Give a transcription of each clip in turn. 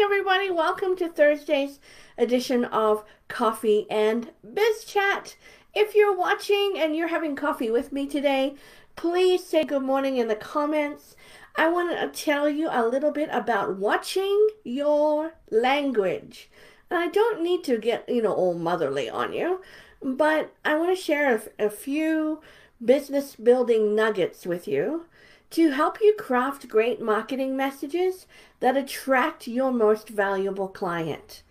everybody. Welcome to Thursday's edition of Coffee and Biz Chat. If you're watching and you're having coffee with me today, please say good morning in the comments. I want to tell you a little bit about watching your language. And I don't need to get, all motherly on you, but I want to share a few business building nuggets with you to help you craft great marketing messages that attract your most valuable client.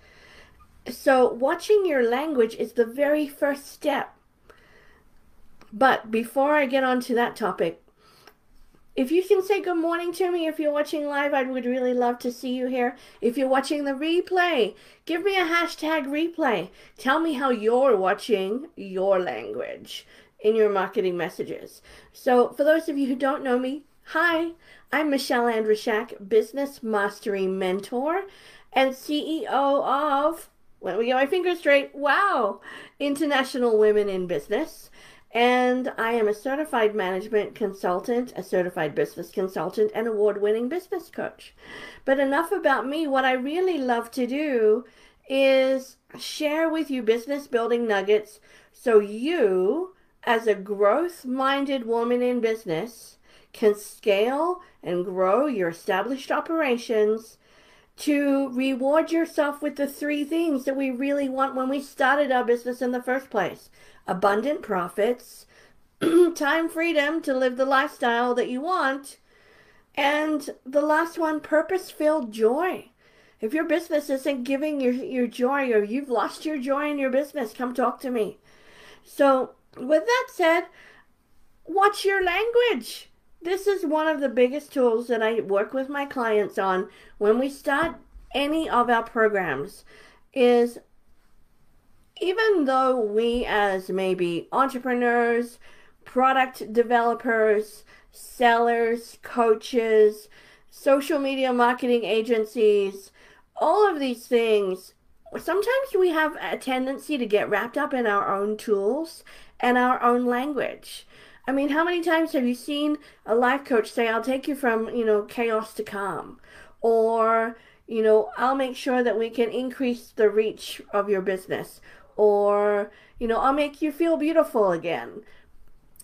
So watching your language is the very first step. But before I get on to that topic, if you can say good morning to me if you're watching live, I would really love to see you here. If you're watching the replay, give me a hashtag replay. Tell me how you're watching your language in your marketing messages. So for those of you who don't know me, hi, I'm Michelle Andrishak, Business Mastery Mentor and CEO of, let me get my fingers straight, International Women in Business. And I am a certified management consultant, a certified business consultant, and award-winning business coach. But enough about me. What I really love to do is share with you business building nuggets so you, as a growth-minded woman in business, can scale and grow your established operations to reward yourself with the three things that we really want when we started our business in the first place. Abundant profits, time freedom to live the lifestyle that you want, and the last one, purpose-filled joy. If your business isn't giving your joy, or you've lost your joy in your business, come talk to me. So with that said, watch your language. This is one of the biggest tools that I work with my clients on when we start any of our programs is, even though we as maybe entrepreneurs, product developers, sellers, coaches, social media marketing agencies, all of these things, sometimes we have a tendency to get wrapped up in our own tools and our own language. I mean, how many times have you seen a life coach say, I'll take you from, chaos to calm? Or, I'll make sure that we can increase the reach of your business. Or, I'll make you feel beautiful again.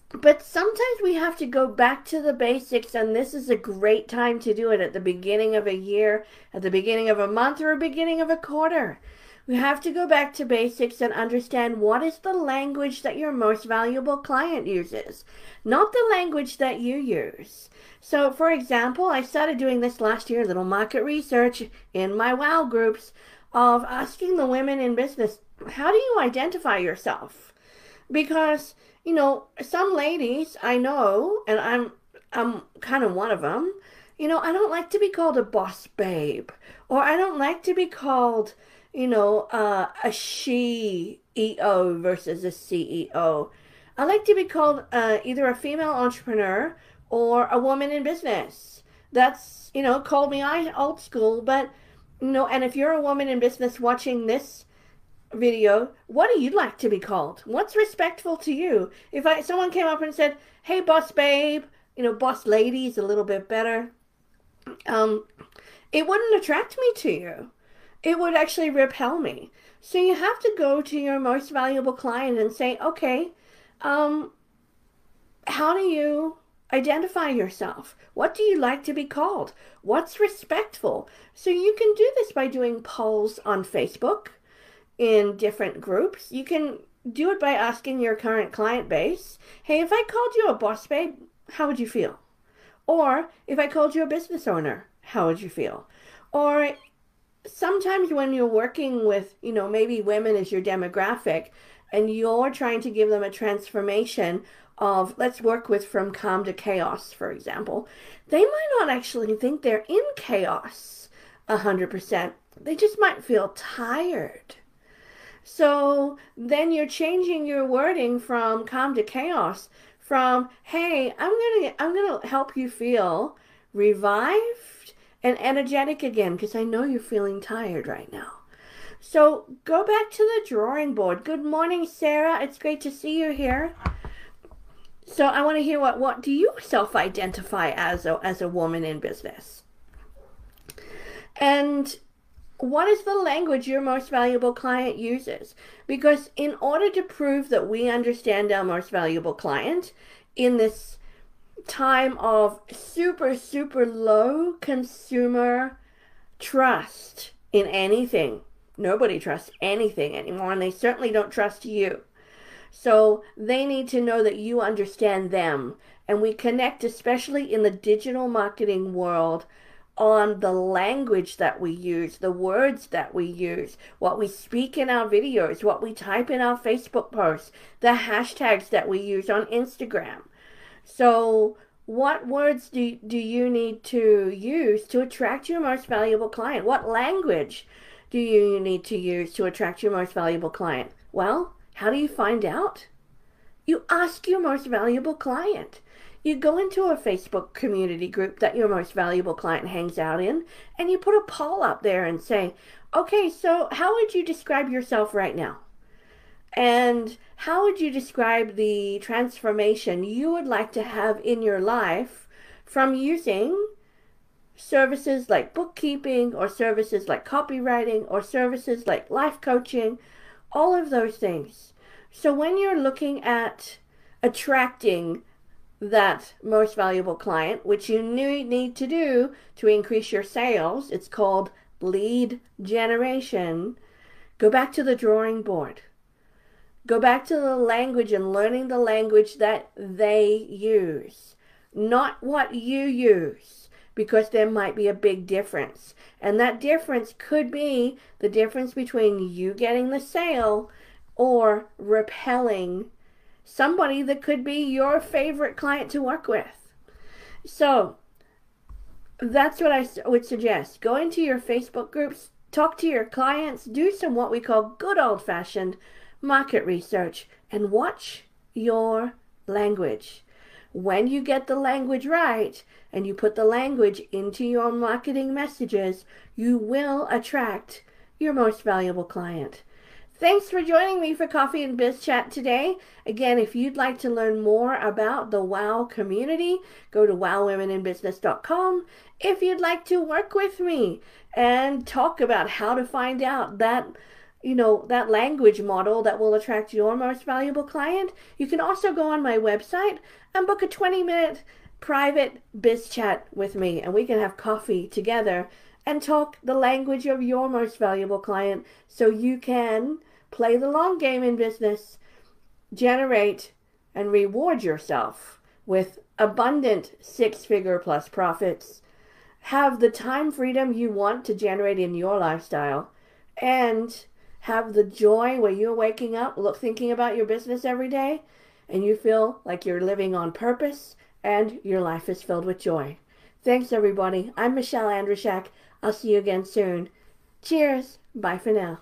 But sometimes we have to go back to the basics, and this is a great time to do it at the beginning of a year, at the beginning of a month, or beginning of a quarter. We have to go back to basics and understand what is the language that your most valuable client uses, not the language that you use. So, for example, I started doing this last year, a little market research in my WOW groups of asking the women in business, how do you identify yourself? Because, some ladies I know, and I'm kind of one of them, I don't like to be called a boss babe, or I don't like to be called a CEO versus a CEO. I like to be called either a female entrepreneur or a woman in business. That's, call me old school, but, and if you're a woman in business watching this video, what do you like to be called? What's respectful to you? If someone came up and said, hey, boss babe, boss lady is a little bit better, it wouldn't attract me to you. It would actually repel me. So you have to go to your most valuable client and say, okay, how do you identify yourself? What do you like to be called? What's respectful? So you can do this by doing polls on Facebook in different groups. You can do it by asking your current client base, hey, if I called you a boss babe, how would you feel? Or if I called you a business owner, how would you feel? Or sometimes when you're working with, maybe women as your demographic, and you're trying to give them a transformation of, let's work with from calm to chaos, for example, they might not actually think they're in chaos 100%. They just might feel tired. So then you're changing your wording from calm to chaos, from, hey, I'm gonna help you feel revived and energetic again, because I know you're feeling tired right now. So go back to the drawing board. Good morning, Sarah. It's great to see you here. So I want to hear what do you self-identify as a woman in business? And What is the language your most valuable client uses? Because in order to prove that we understand our most valuable client in this time of super, super low consumer trust in anything, nobody trusts anything anymore, and they certainly don't trust you. So they need to know that you understand them. And we connect, especially in the digital marketing world, on the language that we use, the words that we use, what we speak in our videos, what we type in our Facebook posts, the hashtags that we use on Instagram. So what words do you need to use to attract your most valuable client? What language do you need to use to attract your most valuable client? Well, how do you find out? You ask your most valuable client. You go into a Facebook community group that your most valuable client hangs out in, and you put a poll up there and say, okay, so how would you describe yourself right now? And how would you describe the transformation you would like to have in your life from using services like bookkeeping or services like copywriting or services like life coaching, all of those things. So when you're looking at attracting that most valuable client, which you need to do to increase your sales, it's called lead generation, go back to the drawing board. Go back to the language and learning the language that they use, not what you use, because there might be a big difference. And that difference could be the difference between you getting the sale or repelling somebody that could be your favorite client to work with. So that's what I would suggest. Go into your Facebook groups, talk to your clients, do some what we call good old-fashioned market research, and watch your language. When you get the language right and you put the language into your marketing messages, you will attract your most valuable client. Thanks for joining me for Coffee and Biz Chat today. Again, if you'd like to learn more about the WOW community, go to wowwomeninbusiness.com. If you'd like to work with me and talk about how to find out that that language model that will attract your most valuable client, you can also go on my website and book a 20-minute private biz chat with me, and we can have coffee together and talk the language of your most valuable client so you can play the long game in business, generate and reward yourself with abundant six-figure plus profits, have the time freedom you want to generate in your lifestyle, and have the joy where you're waking up, thinking about your business every day, and you feel like you're living on purpose and your life is filled with joy. Thanks, everybody. I'm Michelle Andrishak. I'll see you again soon. Cheers. Bye for now.